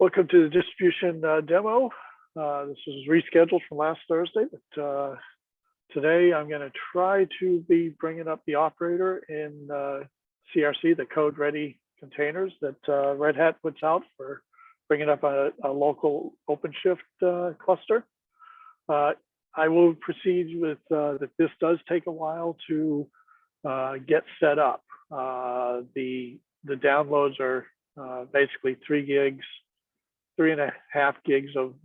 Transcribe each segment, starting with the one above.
Welcome to the distribution demo. This was rescheduled from last Thursday, but today I'm going to try to be bringing up the operator in CRC, the code-ready containers that Red Hat puts out for bringing up a local OpenShift cluster. I will proceed with that. This does take a while to get set up. The downloads are basically 3 gigs. 3.5 gigs of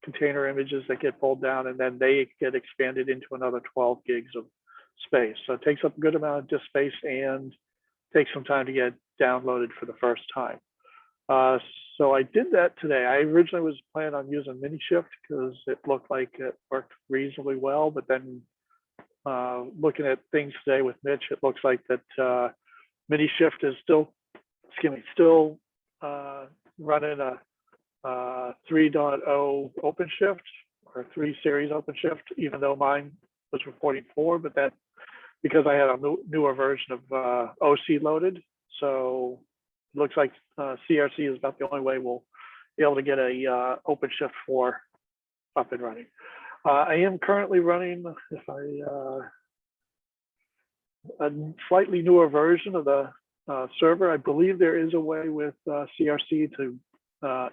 container images that get pulled down, and then they get expanded into another 12 gigs of space. So it takes up a good amount of disk space and takes some time to get downloaded for the first time. So I did that today. I originally was planning on using Minishift because it looked like it worked reasonably well, but then looking at things today with Mitch, it looks like that Minishift is still running a 3.0 OpenShift or 3 series OpenShift, even though mine was reporting 4, but that because I had a newer version of OC loaded. So it looks like CRC is about the only way we'll be able to get a OpenShift 4 up and running. I am currently running a slightly newer version of the server. I believe there is a way with CRC to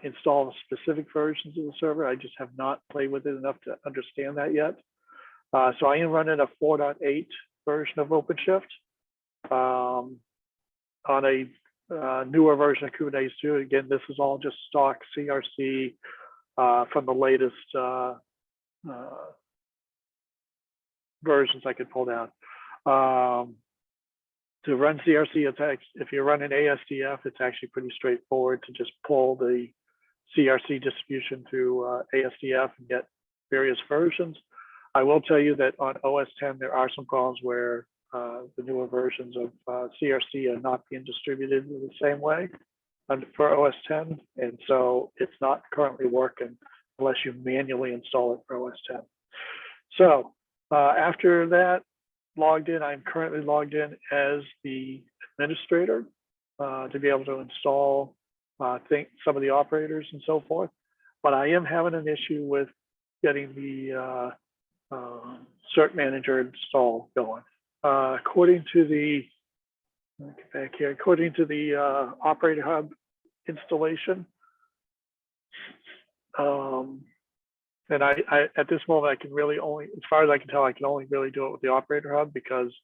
install specific versions of the server. I just have not played with it enough to understand that yet. So I am running a 4.8 version of OpenShift on a newer version of Kubernetes 2. Again, this is all just stock CRC from the latest versions I could pull down. To run CRC, if you're running ASDF, it's actually pretty straightforward to just pull the CRC distribution through ASDF and get various versions. I will tell you that on OS 10, there are some problems where the newer versions of CRC are not being distributed in the same way for OS 10. And so it's not currently working unless you manually install it for OS 10. So after that, logged in, I'm currently logged in as the administrator to be able to install some of the operators and so forth. But I am having an issue with getting the cert manager install going. According to the operator hub installation, and I at this moment, I can really only, as far as I can tell, I can only really do it with the operator hub because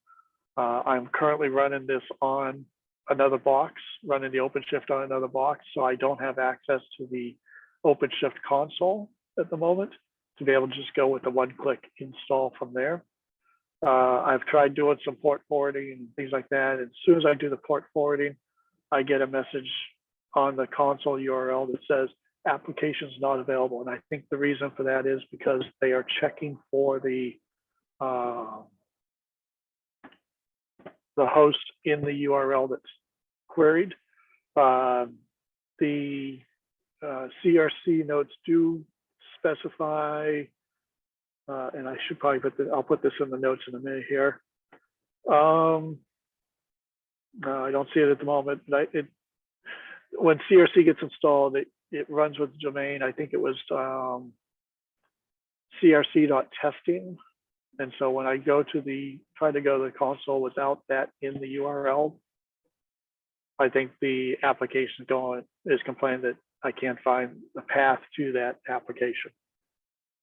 I'm currently running this on another box, running the OpenShift on another box. So I don't have access to the OpenShift console at the moment to be able to just go with the one-click install from there. I've tried doing some port forwarding and things like that. And as soon as I do the port forwarding, I get a message on the console URL that says, applications not available. And I think the reason for that is because they are checking for the host in the URL that's queried. The CRC notes do specify, and I should probably I'll put this in the notes in a minute here. No, I don't see it at the moment, but when CRC gets installed, it runs with the domain. I think it was crc.testing. And so when I go to try to go to the console without that in the URL, I think the application is complaining that I can't find the path to that application.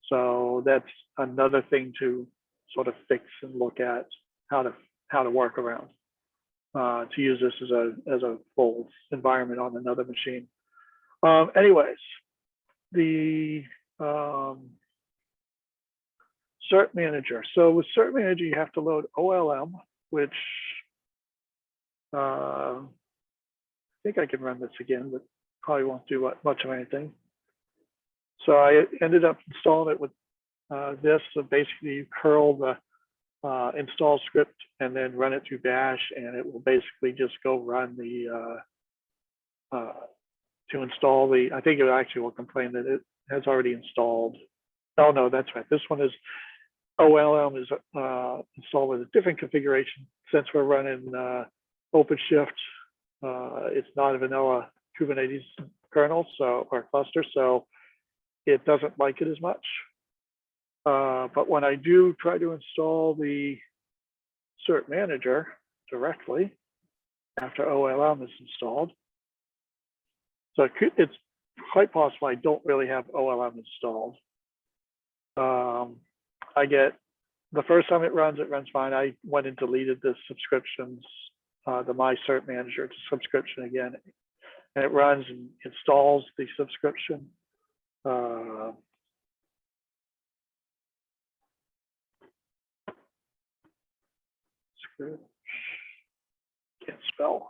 So that's another thing to sort of fix and look at how to work around to use this as a full environment on another machine. Anyways, the cert manager. So with cert manager, you have to load OLM, which I think I can run this again, but probably won't do much of anything. So I ended up installing it with this. So basically, you curl the install script and then run it through bash, and it will basically just go run the to install the, I think it actually will complain that it has already installed. Oh no, that's right. This one is OLM is installed with a different configuration. Since we're running OpenShift, it's not a vanilla Kubernetes kernel, so or cluster, so it doesn't like it as much. But when I do try to install the cert manager directly after OLM is installed, so it's quite possible I don't really have OLM installed. I get the first time it runs fine. I went and deleted the subscriptions, the My Cert Manager to subscription again, and it runs and installs the subscription. Can't spell.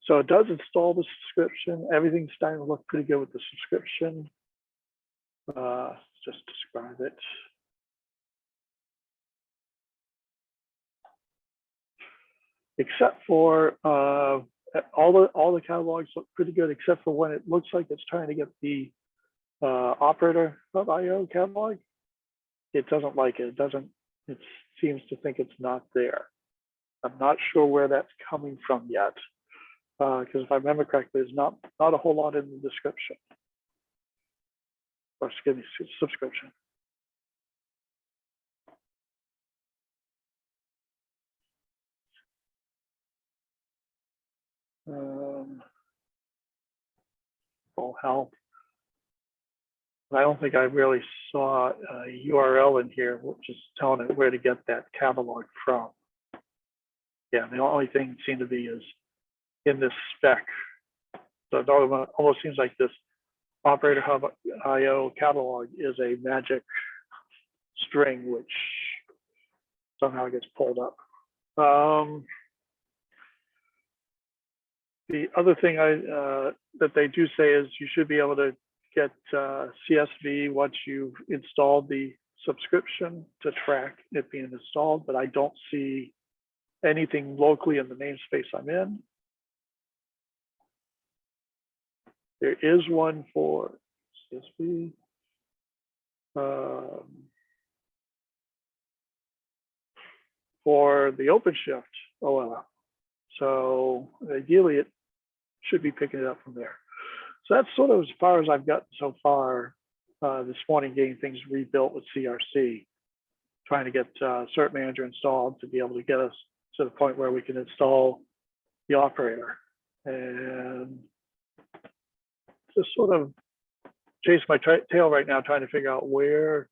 So it does install the subscription. Everything's starting to look pretty good with the subscription. Just describe it. Except for all the catalogs look pretty good, except for when it looks like it's trying to get the operator of IO catalog. It doesn't like it. It seems to think it's not there. I'm not sure where that's coming from yet. Because if I remember correctly, there's not a whole lot in the description. Or excuse me, subscription. Oh hell. I don't think I really saw a URL in here, which is telling it where to get that catalog from. Yeah, the only thing it seemed to be is in this spec. So it almost seems like this Operator Hub IO catalog is a magic string, which somehow gets pulled up. The other thing that they do say is you should be able to get CSV once you've installed the subscription to track it being installed, but I don't see anything locally in the namespace I'm in. There is one for CSV. For the OpenShift OLM. So ideally, it should be picking it up from there. So that's sort of as far as I've gotten so far this morning, getting things rebuilt with CRC, trying to get Cert Manager installed to be able to get us to the point where we can install the operator. And just sort of chase my tail right now, trying to figure out where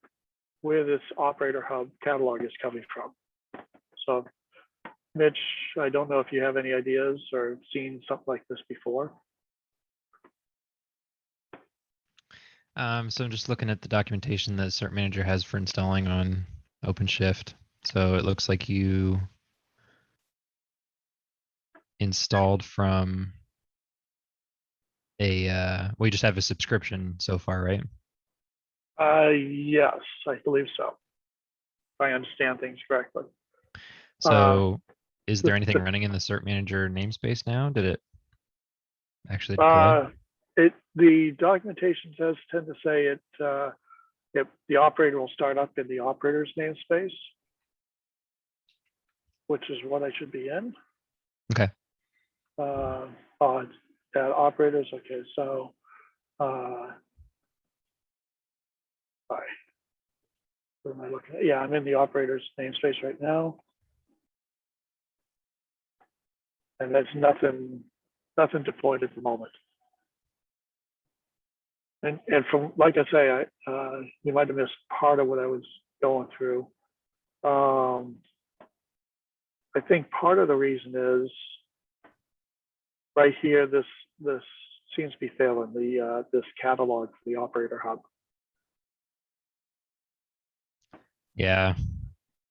this Operator Hub catalog is coming from. So Mitch, I don't know if you have any ideas or seen something like this before. So I'm just looking at the documentation that Cert Manager has for installing on OpenShift. So it looks like you installed from a, well, you just have a subscription so far, right? Yes, I believe so. If I understand things correctly. So is there anything running in the Cert Manager namespace now? Did it actually deploy? The documentation does tend to say the operator will start up in the operator's namespace, which is what I should be in. Okay. That operators, okay, so what am I looking at? Yeah, I'm in the operator's namespace right now. And there's nothing deployed at the moment. And from, like I say, you might have missed part of what I was going through. I think part of the reason is right here, this seems to be failing, this catalog for the Operator Hub. Yeah.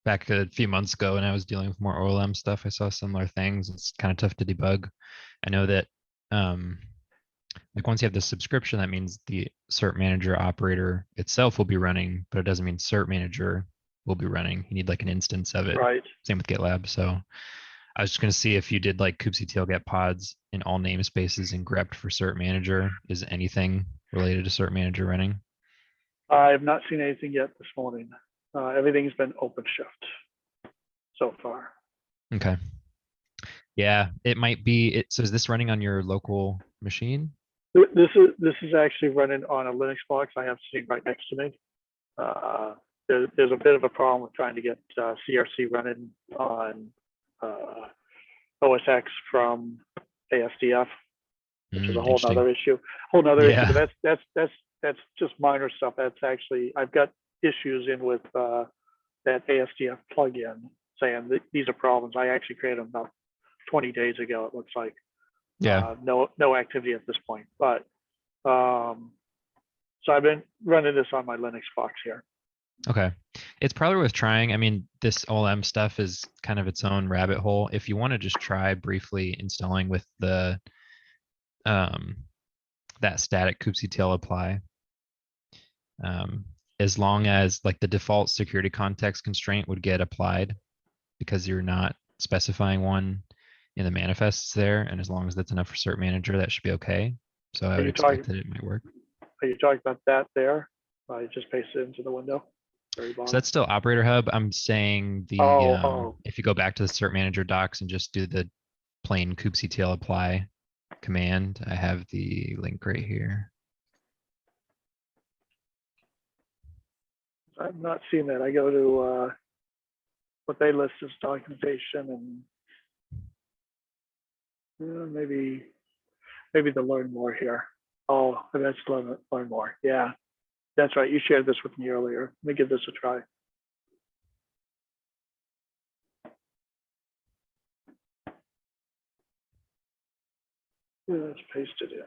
Back a few months ago when I was dealing with more OLM stuff, I saw similar things. It's kind of tough to debug. I know that like once you have the subscription, that means the Cert Manager operator itself will be running, but it doesn't mean Cert Manager will be running. You need like an instance of it. Right. Same with GitLab. So I was just going to see if you did like kubectl get pods in all namespaces and grept for Cert Manager. Is anything related to Cert Manager running? I have not seen anything yet this morning. Everything's been OpenShift so far. Okay. Yeah, it might be it. So is this running on your local machine? This is actually running on a Linux box I have sitting right next to me. There's a bit of a problem with trying to get CRC running on OS X from ASDF, which is a whole Interesting. nother issue. But Yeah. that's just minor stuff. That's actually, I've got issues in with that ASDF plugin saying that these are problems. I actually created them about 20 days ago. It looks like Yeah. no activity at this point, but so I've been running this on my Linux box here. Okay. It's probably worth trying. I mean, this OLM stuff is kind of its own rabbit hole. If you want to just try briefly installing with the that static kubectl apply, as long as like the default security context constraint would get applied because you're not specifying one in the manifests there, and as long as that's enough for cert manager, that should be okay. So I would expect that it might work. Are you talking about that there? I just pasted it into the window. Very So bottom. that's still operator hub. I'm saying the if you go back to the cert manager docs and just do the plain kubectl apply command, I have the link right here. I'm not seeing that. I go to what they list as documentation and maybe the learn more here. Oh, that's learn more. Yeah, that's right. You shared this with me earlier. Let me give this a try. Yeah, let's paste it in.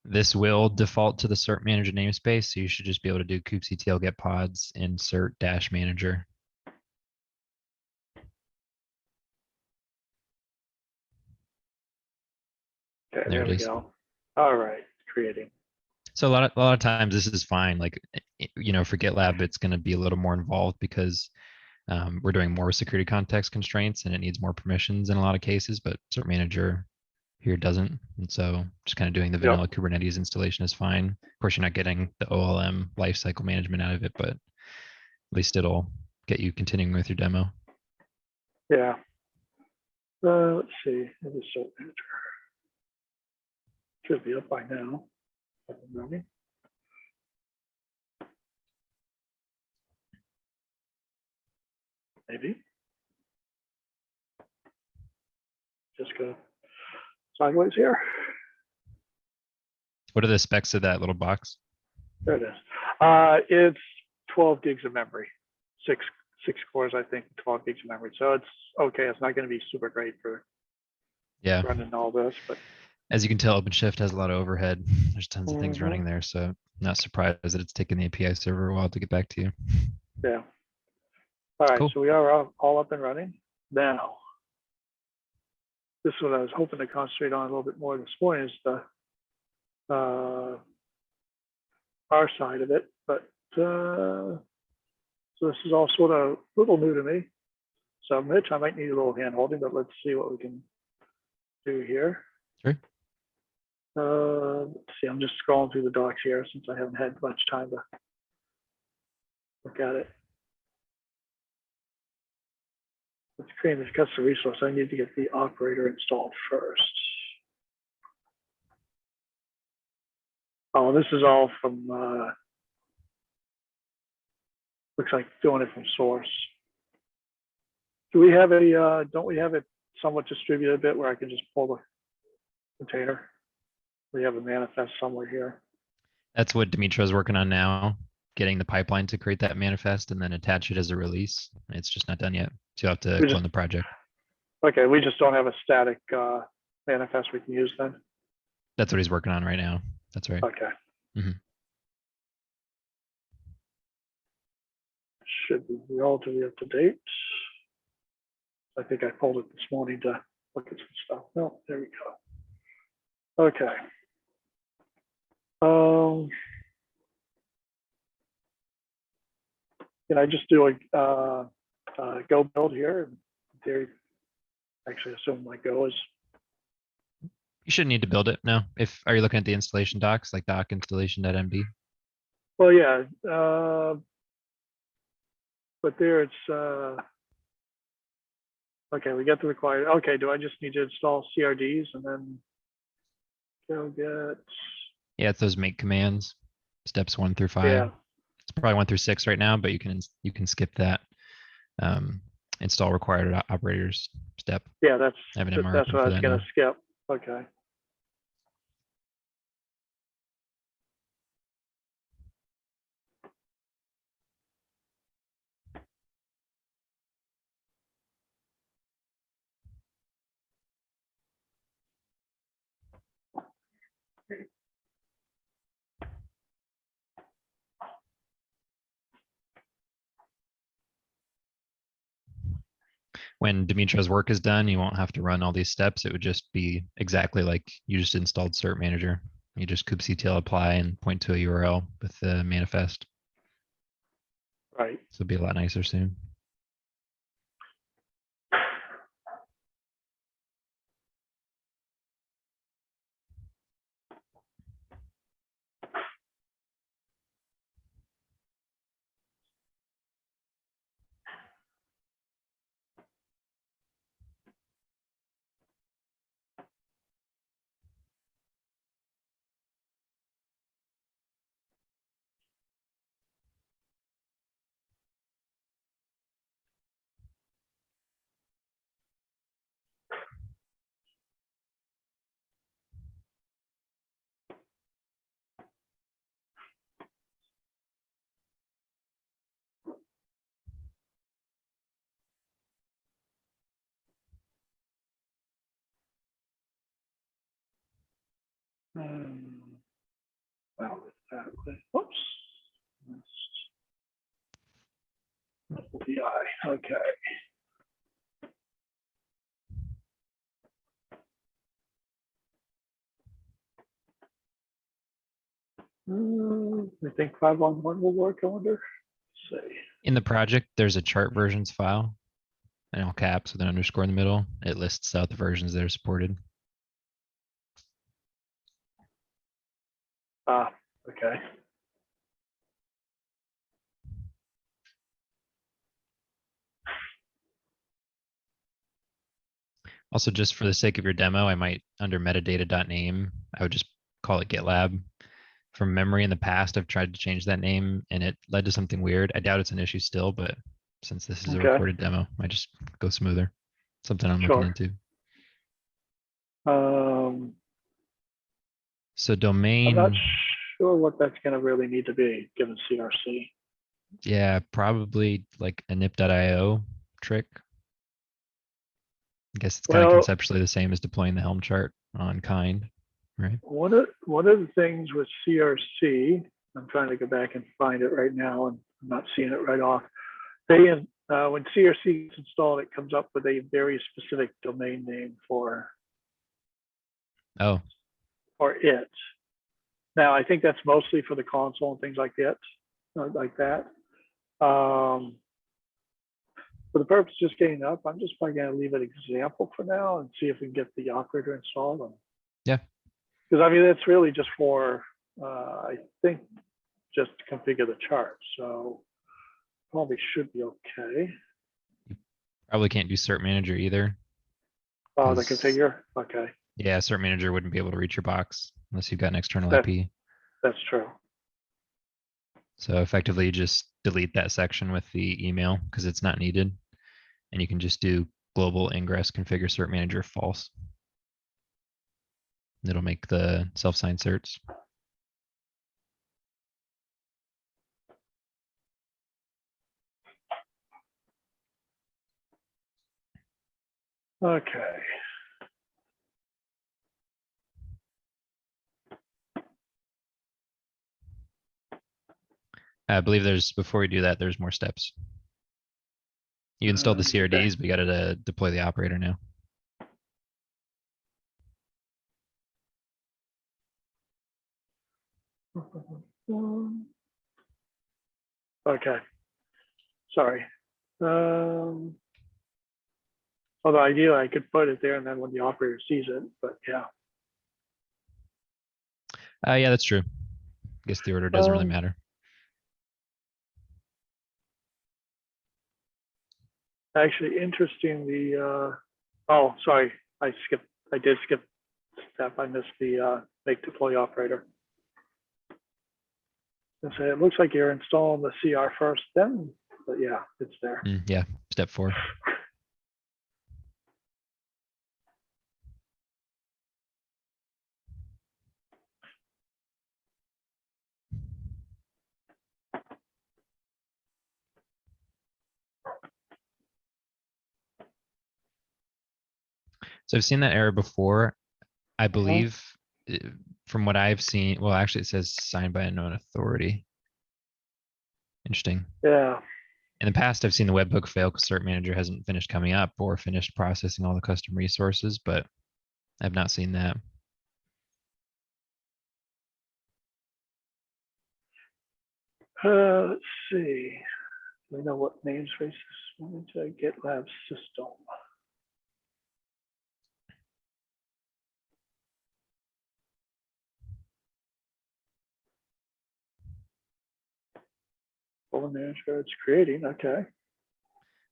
This will default to the cert manager namespace, so you should just be able to do kubectl get pods insert dash manager. Okay, There there it we is. go. All right, creating. So a lot of times this is fine. Like, you know, for GitLab, it's going to be a little more involved because we're doing more security context constraints and it needs more permissions in a lot of cases, but cert manager here doesn't. And so just kind of doing the vanilla Kubernetes installation is fine. Of course, you're not getting the OLM lifecycle management out of it, but at least it'll get you continuing with your demo. Yeah. Let's see. It is cert manager. Should be up by now. Maybe. Just go sideways here. What are the specs of that little box? There it is. It's 12 gigs of memory, six cores, I think, 12 gigs of memory. So it's okay. It's not going to be super great for running all this, but as you can tell, OpenShift has a lot of overhead. There's tons of things running there, so not surprised that it's taken the API server a while to get back to you. Yeah. All right, cool. So we are all up and running now. This is what I was hoping to concentrate on a little bit more this morning, is the our side of it, but so this is all sort of a little new to me. So Mitch, I might need a little hand holding, but let's see what we can do here. Sure. Let's see, I'm just scrolling through the docs here since I haven't had much time to look at it. Let's create this custom resource. I need to get the operator installed first. Oh, this is all from, looks like doing it from source. Do we have a, don't we have it somewhat distributed a bit where I can just pull the container? We have a manifest somewhere here. That's what Dimitro's working on now, getting the pipeline to create that manifest and then attach it as a release. It's just not done yet. So you'll have to clone the project. Okay, we just don't have a static manifest we can use then? That's what he's working on right now. That's right. Okay. Should be relatively up to date. I think I pulled it this morning to look at some stuff. No, there we go. Okay. Can I just do a Go build here? In theory, actually assume my Go is. You shouldn't need to build it. No. Are you looking at the installation docs, like doc installation.md? Well, yeah, but there it's, okay, we get the required, okay, do I just need to install CRDs and then go get, Yeah, it's those make commands, steps 1 through 5. yeah, It's probably 1 through 6 right now, but you can skip that. Install required operators step. yeah, I have an MR that's open what I for was that gonna now. skip, okay. When Dimitra's work is done, you won't have to run all these steps. It would just be exactly like you just installed Cert Manager. You just kubectl apply and point to a URL with the manifest. Right. So it'll be a lot nicer soon. Well, exactly. Whoops. DI, okay. I think 5-on-1 will work, I wonder. Let's see. In the project, there's a chart versions file in all caps with an underscore in the middle. It lists out the versions that are supported. Ah, okay. Also, just for the sake of your demo, I might, under metadata.name, I would just call it GitLab. From memory in the past, I've tried to change that name and it led to something weird. I doubt it's an issue still, but since this is a Okay, recorded demo, I just go smoother. Something I'm looking sure. into. So I'm not domain, sure what that's gonna really need to be, given CRC. yeah, probably like a nip.io trick. I guess it's kind of Well, conceptually the same as deploying the Helm chart on kind, right? one of the things with CRC, I'm trying to go back and find it right now, and I'm not seeing it right off. When CRC is installed, it comes up with a very specific domain name for Oh, it. Now, I think that's mostly for the console and things like that. For the purpose of just getting up, I'm just probably going to leave it example for now and see if we can get the operator installed. yeah. Because I mean, it's really just for, I think, just to configure the chart. So probably should be okay. Probably can't do Cert Manager either. Oh, the 'Cause, configure. Okay, yeah, Cert Manager wouldn't be able to reach your box unless you've got an external that IP. that's true. So effectively you just delete that section with the email because it's not needed. And you can just do global ingress configure cert manager false. It'll make the self-signed certs. Okay. I believe before we do that, there's more steps. You installed the Okay. CRDs, we got to deploy the operator now. Okay. Sorry. Although ideally I could put it there and then when the operator sees it, but yeah. Yeah, that's true. I guess the order doesn't really Um, matter. Actually, interesting. Oh, sorry, I did skip a step. I missed the make deploy operator. And so it looks like you're installing the CR first, then, but yeah, it's there. Yeah, step 4. So I've seen that error before. I believe uh, from what I've seen, well, actually it says signed by a known authority. Interesting. Yeah. In the past, I've seen the webhook fail because Cert Manager hasn't finished coming up or finished processing all the custom resources, but I've not seen that. Let's see. We know what namespace is. Into GitLab system. Folder manager, it's creating. Okay.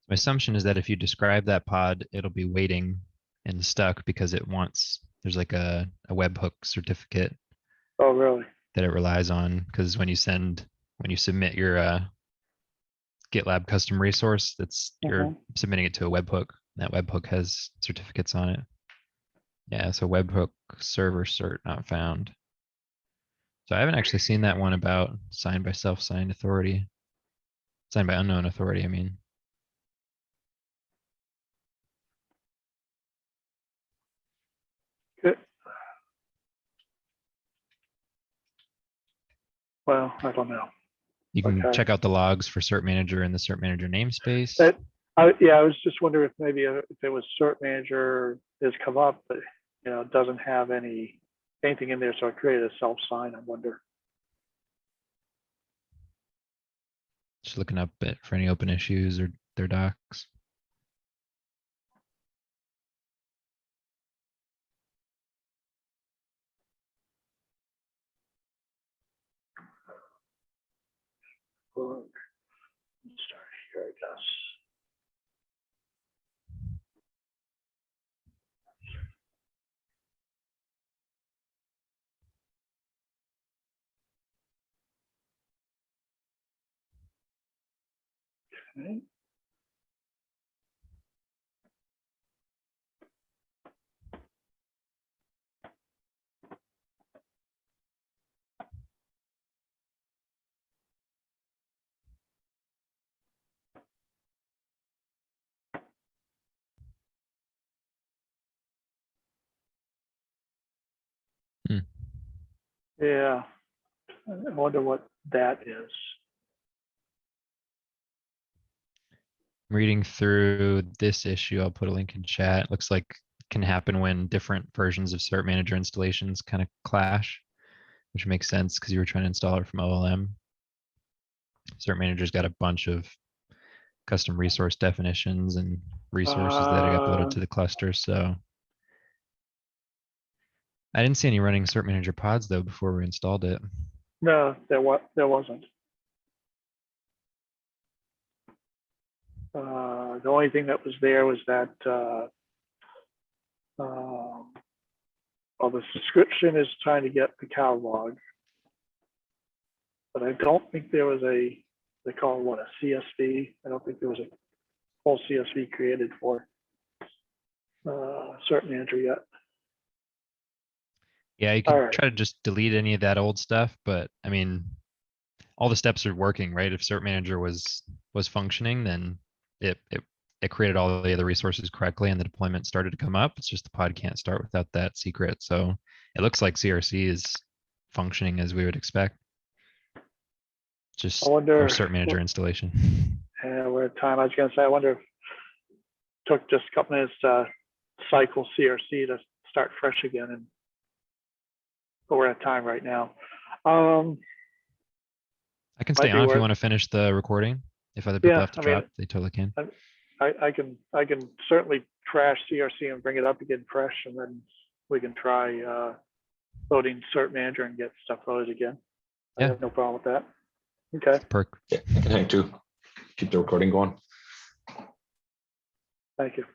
My assumption is that if you describe that pod, it'll be waiting and stuck because it wants, there's like a webhook certificate Oh, really? that it relies on. Because when you submit your GitLab custom resource, you're submitting it to a webhook. That webhook has certificates on it. Yeah, so webhook server cert not found. So I haven't actually seen that one about signed by self-signed authority. Signed by unknown authority, I mean. Good. Well, I don't know. You can Okay. check out the logs for cert manager in the cert manager namespace. Yeah, I was just wondering if maybe if it was cert manager has come up, but it doesn't have anything in there, so I created a self sign. I wonder. Just looking up it for any open issues or their docs. Let's start here, I guess. Okay. Hmm. Yeah, I wonder what that is. I'm reading through this issue. I'll put a link in chat. It looks like it can happen when different versions of cert manager installations kind of clash, which makes sense because you were trying to install it from OLM. Cert manager's got a bunch of custom resource definitions and resources that are uploaded to the cluster. So I didn't see any running cert manager pods though before we installed it. No, there wasn't. The only thing that was there was that well, the subscription is trying to get the cow log, but I don't think there was they call it what, a CSV. I don't think there was a whole CSV created for cert manager yet. Yeah, you All could right. try to just delete any of that old stuff, but I mean, all the steps are working, right? If cert manager was functioning, then it created all the other resources correctly and the deployment started to come up. It's just the pod can't start without that secret. So it looks like CRC is functioning as we would expect. Just I for wonder, cert manager installation. we're at time. I was going to say, I wonder if it took just a couple minutes to cycle CRC to start fresh again, but we're at time right now. I can stay Might be on if you worth. want to finish the recording. If other people Yeah, have to I mean, drop, they totally can. I can certainly trash CRC and bring it up again fresh, and then we can try loading cert manager and get stuff loaded again. I Yeah. have no problem with that. Okay, Perk. Yeah, I can hang too. Keep the recording going. thank you.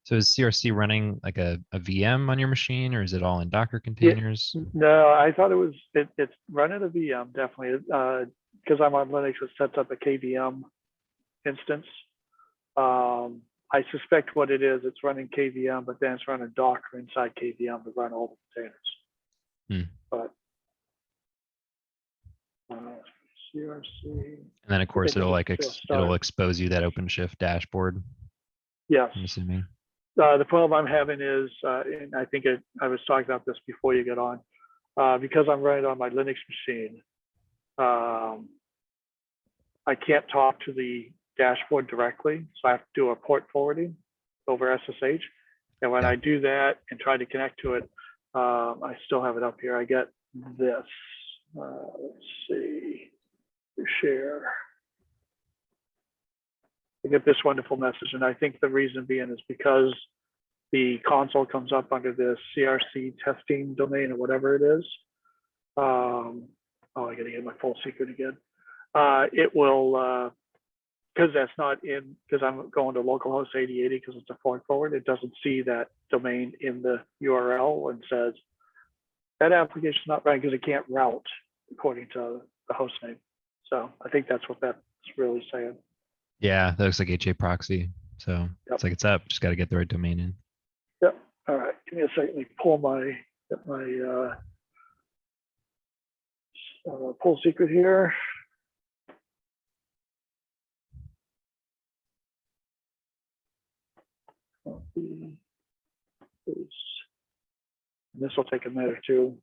So is CRC running like a VM on your machine, or is it all in Docker containers? No, I thought it's running a VM definitely, because I'm on Linux, it sets up a KVM instance. I suspect what it is, it's running KVM, but then it's running Docker inside KVM to run all the containers. But CRC. And then of course it'll like it'll expose you that OpenShift dashboard, Yes. I'm assuming. The problem I'm having is, and I think I was talking about this before you get on, because I'm running on my Linux machine, I can't talk to the dashboard directly, so I have to do a port forwarding over SSH. And when I do that and try to connect to it, I still have it up here. I get this. Let's see, share. I get this wonderful message, and I think the reason being is because the console comes up under the CRC testing domain or whatever it is. Oh, I gotta get my full secret again. It will, because that's not in, because I'm going to localhost 8080 because it's a forward, it doesn't see that domain in the URL and says that application is not running because it can't route according to the host name. So I think that's what that's really saying. Yeah, that looks like HA proxy. So it's like it's up, just got to get the right domain in. Yep. All right. Give me a second. Let me pull get my pull secret here. This will take a minute or two.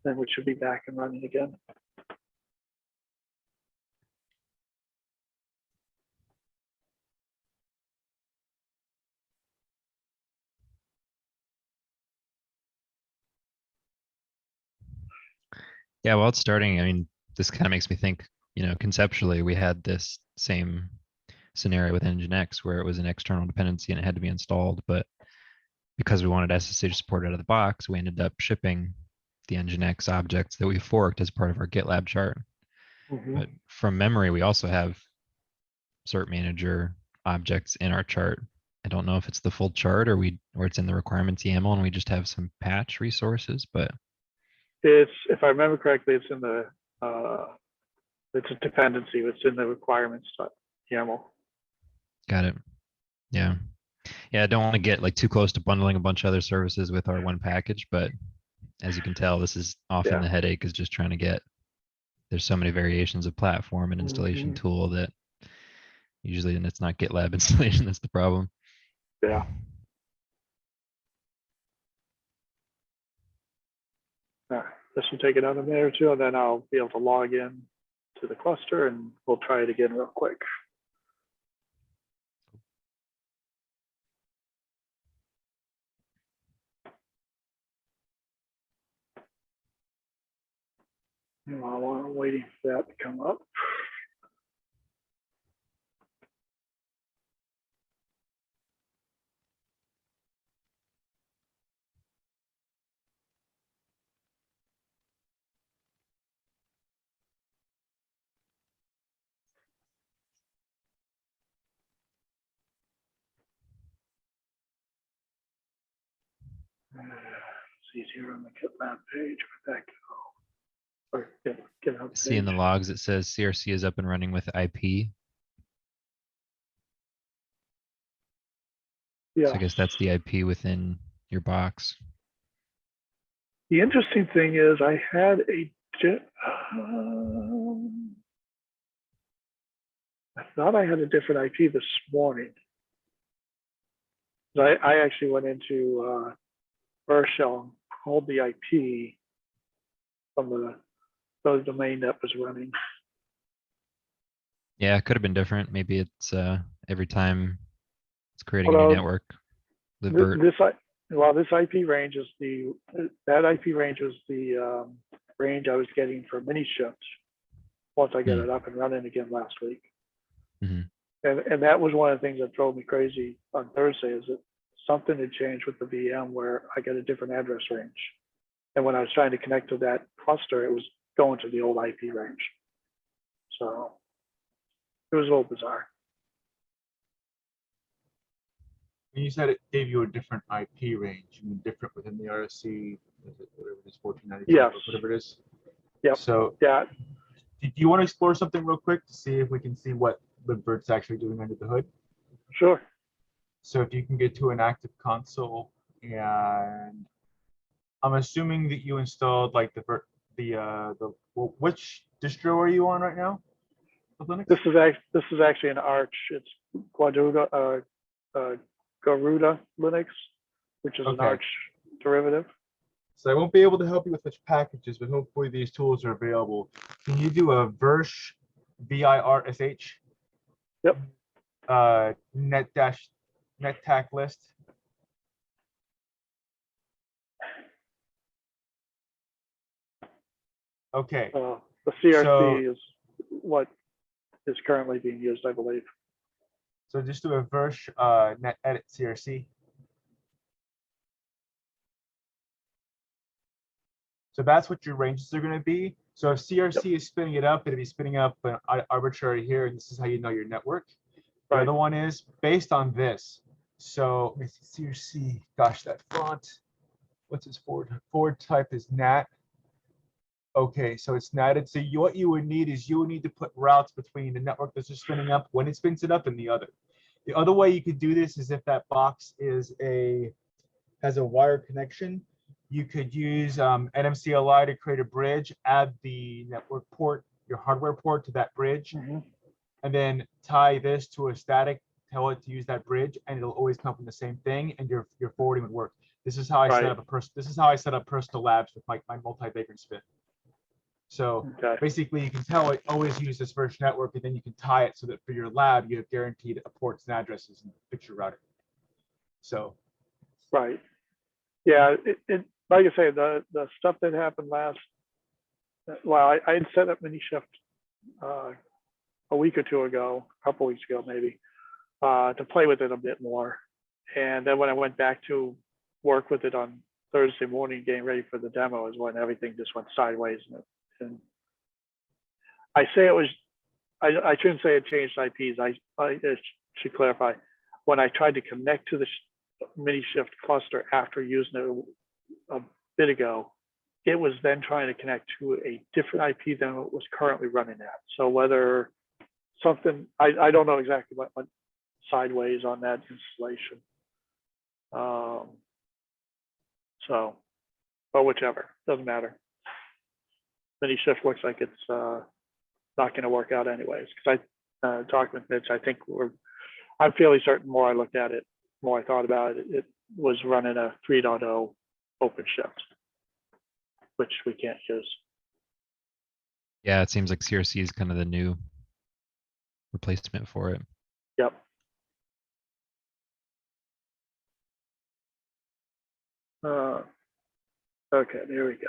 Then we should be back and running again. Yeah, while it's starting, I mean, this kind of makes me think, conceptually, we had this same scenario with Nginx where it was an external dependency and it had to be installed. But because we wanted SSH support out of the box, we ended up shipping the Nginx objects that we forked as part of our GitLab chart. But from memory, we also have cert manager objects in our chart. I don't know if it's the full chart or it's in the requirements YAML and we just have some patch resources, but it's, if I remember correctly, it's in the it's a dependency. It's in the requirements YAML. Got it. Yeah. Yeah, I don't want to get like too close to bundling a bunch of other services with our one package, but as you can tell, this is often the headache is just trying to get, there's so many variations of platform and installation tool that usually, and it's not GitLab installation, that's the problem. Yeah. All right. This will take another minute or two, and then I'll be able to log in to the cluster and we'll try it again real quick. While I'm waiting for that to come up. It's easier on the GitLab page. Where'd that go? Or GitHub See in the page. logs, it says CRC is up and running with IP. Yeah. So I guess that's the IP within your box. The interesting thing is I had I thought I had a different IP this morning. I actually went into Shell and pulled the IP from the domain that was running. Yeah, it could have been different. Maybe it's every time it's creating a new network. This IP range is that IP range was the range I was getting for mini ships once I got it up and running again last week. And that was one of the things that drove me crazy on Thursday, is that something had changed with the VM where I got a different address range. And when I was trying to connect to that cluster, it was going to the old IP range. So it was a little bizarre. When you said it gave you a different IP range, you mean different within the RSC, whatever it is, 1492, Yes. whatever it is? Yep. So Yeah. do you want to explore something real quick to see if we can see what libvirt's actually doing under the hood? Sure. So if you can get to an active console, and I'm assuming that you installed like which distro are you on right now? Of Linux? This is actually an Arch. It's Garuda Linux, which is an Okay. Arch derivative. So I won't be able to help you with which packages, but hopefully these tools are available. Can you do a virsh, virsh? Yep. Net-tac list? Okay, The CRC So- is what is currently being used, I believe. so just do a virsh net edit CRC. So that's what your ranges are going to be. So if CRC is spinning it up, it'll be spinning up an arbitrary here, and this is how you know your network. The Right. other one is based on this. So let me see, CRC, gosh, that font, what's its forward type is NAT. Okay, so it's natted. So what you would need is you would need to put routes between the network that's just spinning up when it spins it up and the other. The other way you could do this is if that box has a wire connection, you could use NMCLI to create a bridge, add the network port, your hardware port to that bridge, Mhm. and then tie this to a static, tell it to use that bridge, and it'll always come from the same thing, and your forwarding would work. This is how I set Right. up this is how I set up personal labs with my multi-vagrant spin. So Okay. basically, you can tell it always use this virtual network, and then you can tie it so that for your lab, you have guaranteed ports and addresses and fix your routing. So Right. Yeah. It like I say, the stuff that happened last. Well, I had set up Minishift a week or two ago, a couple weeks ago maybe, to play with it a bit more. And then when I went back to work with it on Thursday morning, getting ready for the demo, is when everything just went sideways. And I say it was, I shouldn't say it changed IPs. I should clarify. When I tried to connect to the Minishift cluster after using it a bit ago, it was then trying to connect to a different IP than it was currently running at. So whether something, I don't know exactly what went sideways on that installation. So, but whichever, doesn't matter. Minishift looks like it's not going to work out anyways. Because I talked with Mitch, I think I'm fairly certain. More I looked at it, more I thought about it, it was running a 3.0 OpenShift, which we can't use. Yeah, it seems like CRC is kind of the new replacement for it. Yep. Okay, there we go.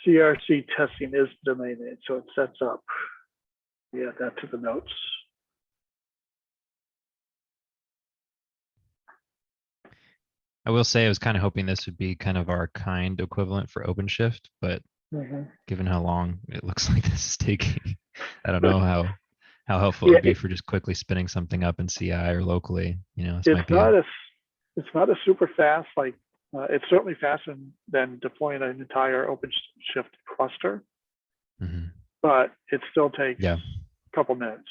CRC testing is domain name, so it sets up. Yeah, that to the notes. I will say I was kind of hoping this would be kind of our kind equivalent for OpenShift, but given how long it looks like this is taking, I don't know how helpful it would be for just quickly spinning something up in CI or locally. You know, this might be it's not a super fast, like it's certainly faster than deploying an entire OpenShift cluster, but it still takes a couple minutes.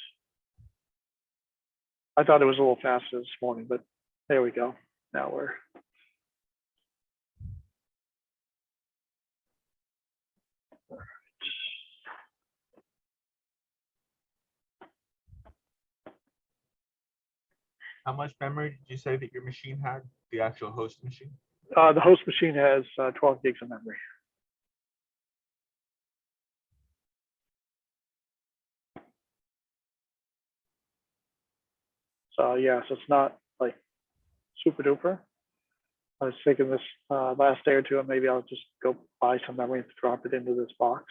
I thought it was a little faster this morning, but there we go. Now we're. how much memory did you say that your machine had, the actual host machine? The host machine has 12 gigs of memory. So yeah, so it's not like super duper. I was thinking this last day or two, and maybe I'll just go buy some memory and drop it into this box.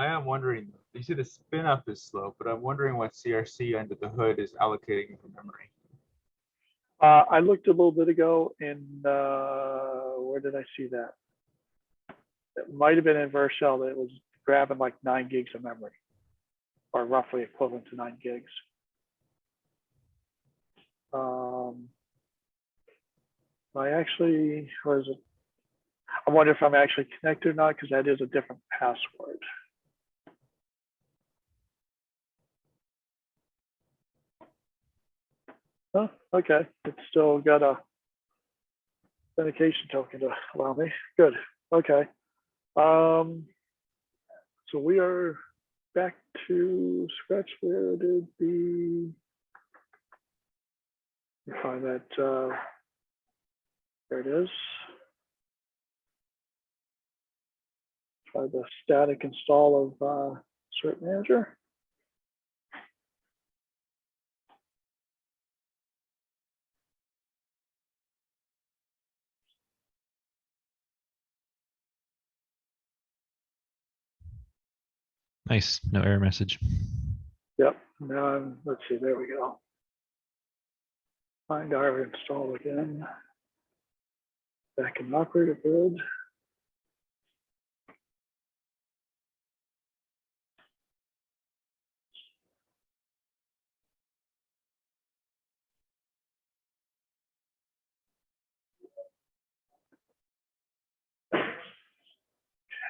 I am wondering, you see the spin up is slow, but I'm wondering what CRC under the hood is allocating for memory. I looked a little bit ago and where did I see that? It might have been in Vercel that it was grabbing like 9 gigs of memory, or roughly equivalent to 9 gigs. I actually was. I wonder if I'm actually connected or not, because that is a different password. Oh, okay. It's still got a authentication token to allow me. Good. Okay. So we are back to scratch. Where did the, let me find that, there it is. Try the static install of Cert Manager. Nice, no error message. Yep. Now, let's see, there we go. Find our install again. Back in operator build.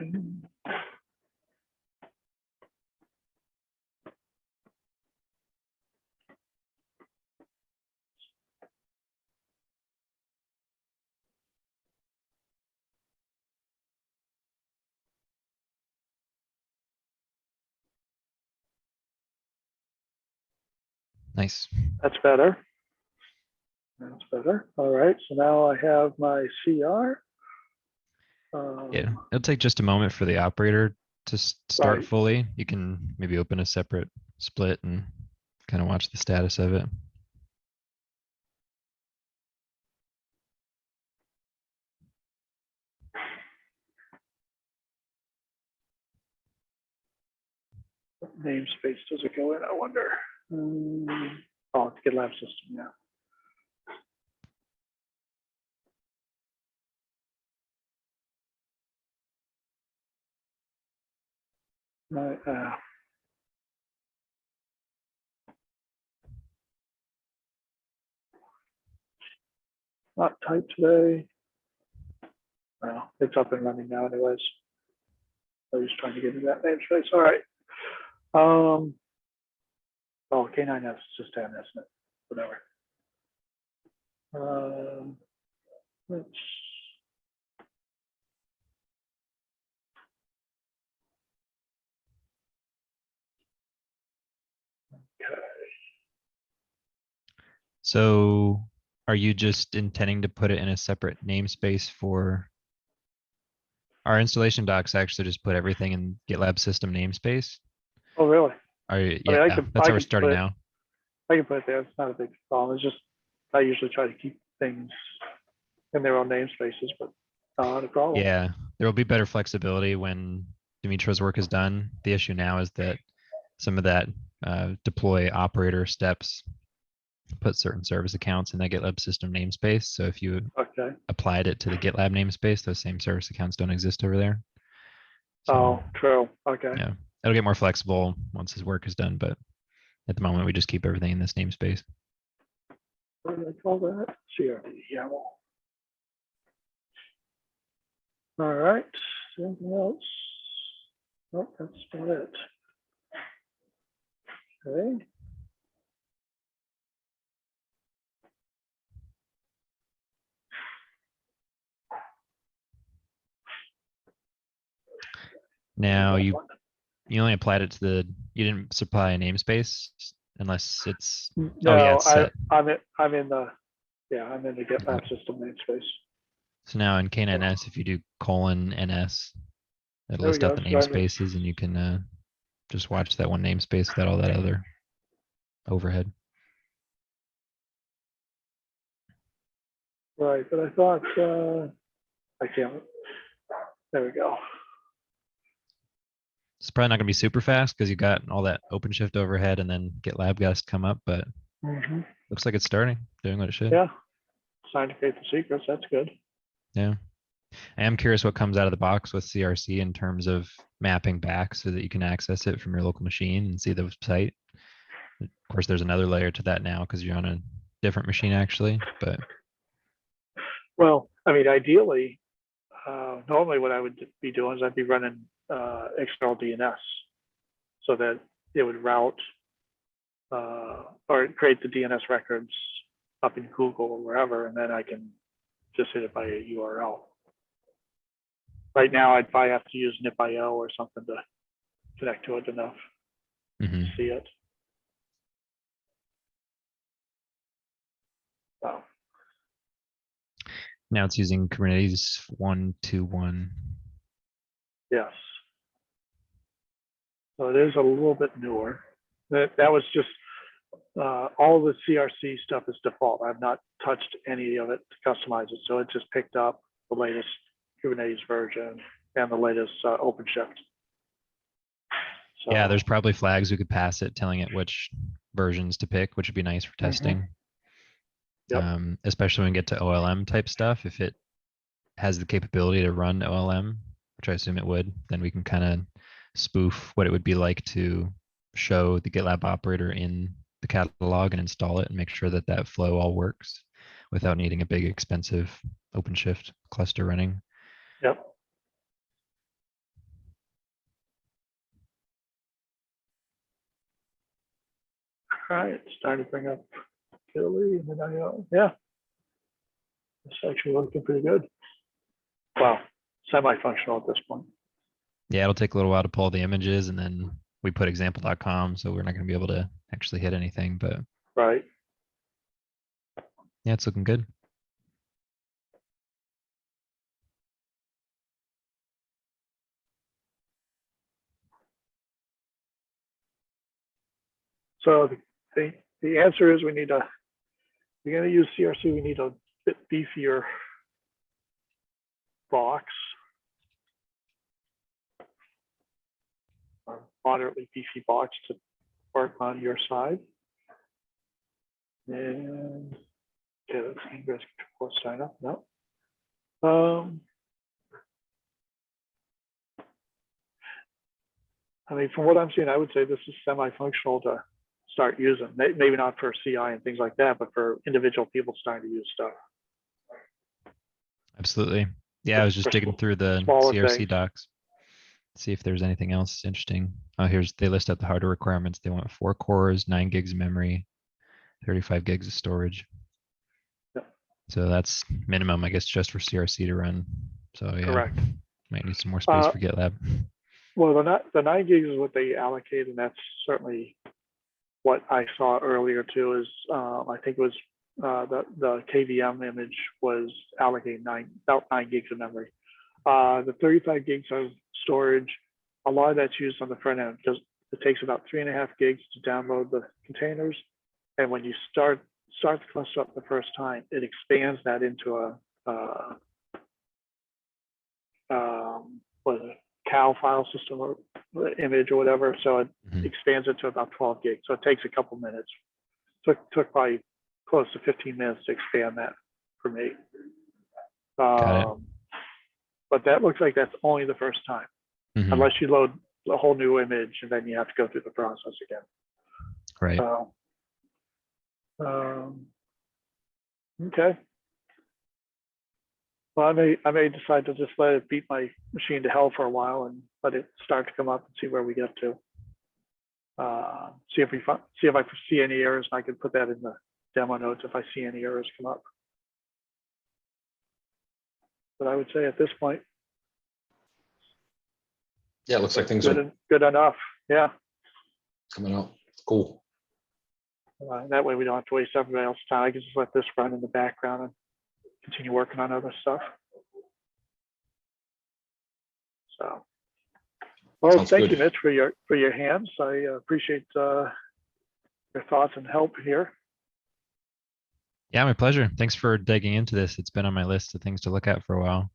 Okay. Nice. That's better. That's better. All right. So now I have my CR. Yeah, it'll take just a moment for the operator to start Right. fully. You can maybe open a separate split and kind of watch the status of it. What namespace does it go in? I wonder. Oh, it's GitLab system. Yeah. Right, not typed today. Well, it's up and running now anyways. I was trying to get into that namespace. All right. Oh, K9S, it's just 10, isn't it? Whatever. Let's, okay. So are you just intending to put it in a separate namespace for our installation docs actually just put everything in GitLab system namespace? Oh, really? Are you, I mean, yeah, that's how we're starting put it, now. I can put it there. It's not a big problem. It's just, I usually try to keep things in their own namespaces, but not a problem. Yeah, there will be better flexibility when Dimitro's work is done. The issue now is that some of that deploy operator steps put certain service accounts in that GitLab system namespace. So if you Okay. applied it to the GitLab namespace, those same service accounts don't exist over there. So, Oh, true. Okay. yeah, it'll get more flexible once his work is done, but at the moment we just keep everything in this namespace. What do I call that? CRD YAML. All right. Anything else? Nope, that's not it. Okay. Now you only applied it to the, you didn't supply a namespace unless it's, oh yeah, No, it's set. I'm in the, yeah, I'm in the GitLab system namespace. So now in K9S, if you do :NS, it'll There we list out go. the So I'm in, namespaces and you can just watch that one namespace without all that other overhead. right, but I thought, I can't, there we go. It's probably not gonna be super fast because you got all that OpenShift overhead and then GitLab got to come up, but Mhm. looks like it's starting, doing what it should. Yeah. Scientificate the secrets. That's good. Yeah. I am curious what comes out of the box with CRC in terms of mapping back so that you can access it from your local machine and see the site. Of course, there's another layer to that now because you're on a different machine actually, but Well, I mean, ideally, normally what I would be doing is I'd be running external DNS so that it would route or create the DNS records up in Google or wherever, and then I can just hit it by a URL. Right now, I'd probably have to use nip.io or something to connect to it enough to see it. So, now it's using Kubernetes 1.2.1. yes. So it is a little bit newer. That was just all the CRC stuff is default. I've not touched any of it to customize it. So it just picked up the latest Kubernetes version and the latest OpenShift. So, Yeah, there's probably flags we could pass it telling it which versions to pick, which would be nice for testing. Yep. Especially when we get to OLM type stuff. If it has the capability to run OLM, which I assume it would, then we can kind of spoof what it would be like to show the GitLab operator in the catalog and install it and make sure that that flow all works without needing a big expensive OpenShift cluster running. Yep. All right, it's starting to bring up Italy and then yeah. It's actually looking pretty good. Wow, semi-functional at this point. Yeah, it'll take a little while to pull the images and then we put example.com, so we're not going to be able to actually hit anything, but Right. yeah, it's looking good. So the answer is we need a, we're going to use CRC, we need a bit beefier box. Or moderately beefy box to work on your side. And okay, let's see, ingress control sign up. No. I mean, from what I'm seeing, I would say this is semi-functional to start using. Maybe not for CI and things like that, but for individual people starting to use stuff. Absolutely. Yeah, I was just digging through the smaller CRC things. docs, see if there's anything else interesting. Oh, they list out the hardware requirements. They want 4 cores, 9 gigs of memory, 35 gigs of storage. Yep. So that's minimum, I guess, just for CRC to run. So yeah, Correct. might need some more space for GitLab. Well, the 9 gigs is what they allocate, and that's certainly what I saw earlier too. Is I think it was the KVM image was allocating about 9 gigs of memory. The 35 gigs of storage, a lot of that's used on the front end because it takes about 3.5 gigs to download the containers, and when you start the cluster up the first time, it expands that into a what is it, cow file system or image or whatever. So it expands it to about 12 gigs. So it takes a couple minutes. Took probably close to 15 minutes to expand that for me. Got it. But that looks like that's only the first time, unless you load a whole new image and then you have to go through the process again. Right. Okay. Well, I may decide to just let it beat my machine to hell for a while and let it start to come up and see where we get to. See if I see any errors, and I can put that in the demo notes if I see any errors come up. But I would say at this point, Yeah, it looks like things are good enough. Yeah. coming out. Cool. That way we don't have to waste everybody else's time. I can just let this run in the background and continue working on other stuff. So, well, Sounds thank good. you, Mitch, for your hands. I appreciate your thoughts and help here. Yeah, my pleasure. Thanks for digging into this. It's been on my list of things to look at for a while.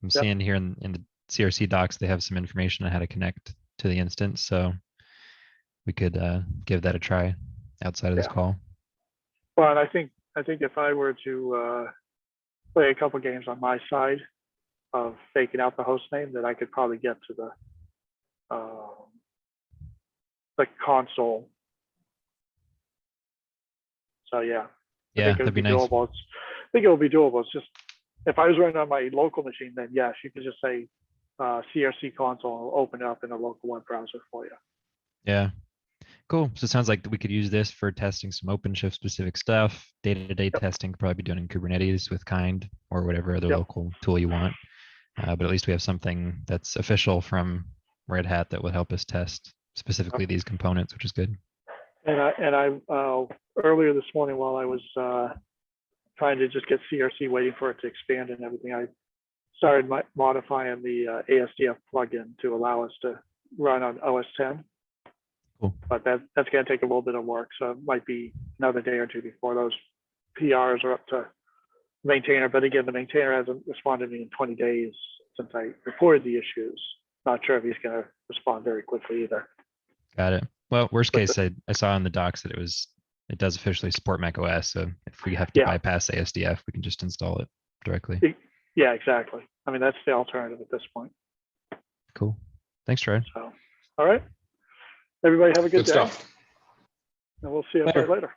I'm seeing here in the CRC docs, they have some information on how to connect to the instance, so we could give that a try outside of this Yeah. call. Well, and I think if I were to play a couple games on my side of faking out the host name, then I could probably get to the console. So yeah, I Yeah, think it would that'd be be nice. doable. I think it would be doable. It's just if I was running on my local machine, then yes, you could just say CRC console, will open it up in a local web browser for you. Yeah. Cool. So it sounds like we could use this for testing some OpenShift specific stuff. Day-to-day Yep. testing could probably be done in Kubernetes with Kind or whatever other Yep. local tool you want. But at least we have something that's official from Red Hat that will help us test specifically these components, which is good. And I earlier this morning while I was trying to just get CRC, waiting for it to expand and everything, I started modifying the ASDF plugin to allow us to run on OS 10. Cool. But that's going to take a little bit of work, so it might be another day or two before those PRs are up to maintainer. But again, the maintainer hasn't responded to me in 20 days since I reported the issues. Not sure if he's going to respond very quickly either. Got it. Well, worst But case, I saw in the docs that it does officially support Mac OS. So if we have to Yeah. bypass ASDF, we can just install it directly. Yeah, exactly. I mean, that's the alternative at this point. Cool. Thanks, Trey. So, all right. Everybody have a good Good day, stuff. and we'll see you Later. later.